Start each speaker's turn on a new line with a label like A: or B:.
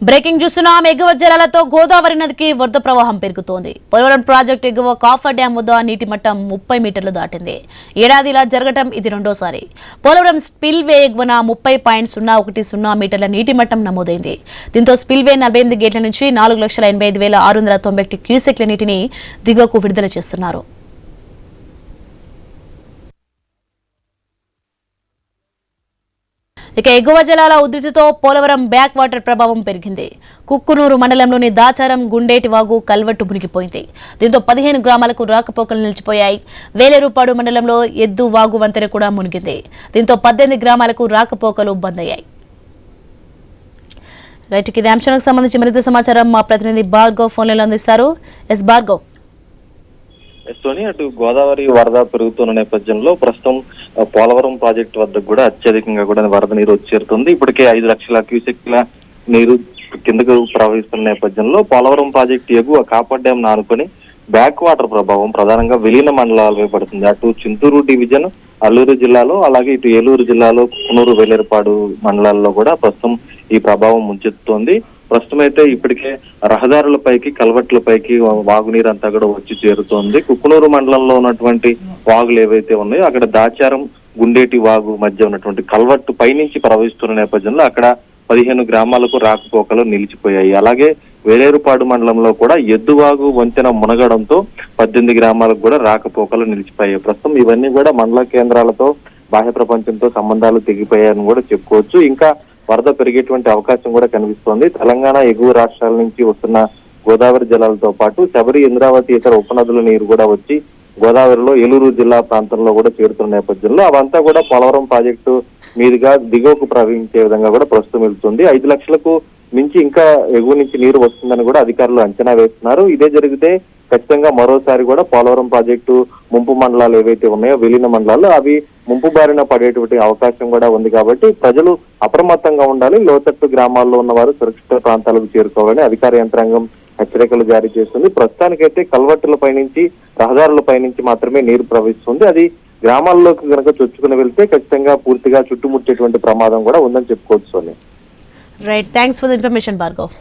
A: Breaking చూస్తున్నాం. ఎగువ జలాలతో గోదావరి నదికి వరద ప్రవాహం పెరుగుతోంది. పోలవరం ప్రాజెక్టు ఎగువ కాఫర్ డ్యాం వద్ద నీటి మట్టం 30 మీటర్లు దాటింది. ఏడాది ఇలా జరగడం ఇది రెండోసారి. పోలవరం స్పిల్వే ఎగువన 30.010 మీటర్ల నీటి మట్టం నమోదైంది. దీంతో స్పిల్వే 48 గేట్ల నుంచి 4,85,690 క్యూసెక్ల నీటిని దిగువకు విడుదల చేస్తున్నారు. ఇక ఎగువ జలాల ఉధృతితో పోలవరం బ్యాక్ వాటర్ ప్రభావం పెరిగింది. కుక్కునూరు మండలంలోని దాచారం గుండేటి వాగు కల్వట్టు మునిగిపోయింది. దీంతో 15 గ్రామాలకు రాకపోకలు నిలిచిపోయాయి. వేలేరుపాడు మండలంలో ఎద్దు వాగు వంతెన కూడా మునిగింది. దీంతో 18 గ్రామాలకు రాకపోకలు బంద్ అయ్యాయి. రైట్, ఇది అంశానికి సంబంధించి మరింత సమాచారం మా ప్రతినిధి భార్గవ్ ఫోన్లలో అందిస్తారు. ఎస్ భార్గవ్.
B: అటు గోదావరి వరద పెరుగుతున్న నేపథ్యంలో ప్రస్తుతం పోలవరం ప్రాజెక్టు వద్ద కూడా అత్యధికంగా కూడా వరద నీరు వచ్చేరుతుంది. ఇప్పటికే 5 లక్షల క్యూసెక్ల నీరు కిందకు ప్రవహిస్తున్న నేపథ్యంలో పోలవరం ప్రాజెక్టు ఎగువ కాపర్ డ్యాం ఆనుకొని బ్యాక్ వాటర్ ప్రభావం ప్రధానంగా విలీన మండలాలపై పడుతుంది. అటు చింతూరు డివిజన్ అల్లూరు జిల్లాలో, అలాగే ఇటు ఏలూరు జిల్లాలో కుకునూరు వేలేరుపాడు మండలాల్లో కూడా ప్రస్తుతం ఈ ప్రభావం ముంచెత్తుతోంది. ప్రస్తుతం అయితే ఇప్పటికే రహదారులపైకి కల్వట్లపైకి వాగునీరు అంతా కూడా వచ్చి చేరుతోంది. కుకునూరు మండలంలో ఉన్నటువంటి వాగులు ఏవైతే ఉన్నాయో అక్కడ దాచారం గుండేటి వాగు మధ్య ఉన్నటువంటి కల్వట్టు పైనుంచి ప్రవహిస్తున్న నేపథ్యంలో అక్కడ 15 గ్రామాలకు రాకపోకలు నిలిచిపోయాయి. అలాగే వేలేరుపాడు మండలంలో కూడా ఎద్దువాగు వంతెన మునగడంతో 18 గ్రామాలకు కూడా రాకపోకలు నిలిచిపోయాయి. ప్రస్తుతం ఇవన్నీ కూడా మండల కేంద్రాలతో బాహ్య ప్రపంచంతో సంబంధాలు తెగిపోయాయని కూడా చెప్పుకోవచ్చు. ఇంకా వరద పెరిగేటువంటి అవకాశం కూడా కనిపిస్తోంది. తెలంగాణ ఎగువ రాష్ట్రాల నుంచి వస్తున్న గోదావరి జలాలతో పాటు శబరి, ఇంద్రావతి ఇతర ఉపనదుల నీరు కూడా వచ్చి గోదావరిలో ఏలూరు జిల్లా ప్రాంతంలో కూడా చేరుతున్న నేపథ్యంలో అవంతా కూడా పోలవరం ప్రాజెక్టు మీదుగా దిగువకు ప్రవహించే విధంగా కూడా ప్రస్తుతం వెళ్తుంది. 5 లక్షలకు మించి ఇంకా ఎగువ నుంచి నీరు వస్తుందని కూడా అధికారులు అంచనా వేస్తున్నారు. ఇదే జరిగితే ఖచ్చితంగా మరోసారి కూడా పోలవరం ప్రాజెక్టు ముంపు మండలాలు ఏవైతే ఉన్నాయో విలీన మండలాలు అవి ముంపు బారిన పడేటువంటి అవకాశం కూడా ఉంది. కాబట్టి ప్రజలు అప్రమత్తంగా ఉండాలి. లోతట్టు గ్రామాల్లో ఉన్నవారు సురక్షిత ప్రాంతాలకు చేరుకోవాలని అధికార యంత్రాంగం హెచ్చరికలు జారీ చేస్తుంది. ప్రస్తుతానికైతే కల్వట్టులపై నుంచి రహదారులపై నుంచి మాత్రమే నీరు ప్రవహిస్తుంది. అది గ్రామాల్లోకి కనుక చొచ్చుకుని వెళ్తే ఖచ్చితంగా పూర్తిగా చుట్టుముట్టేటువంటి ప్రమాదం కూడా ఉందని చెప్పుకోవచ్చు.
A: Right, thanks for the information Bhargav.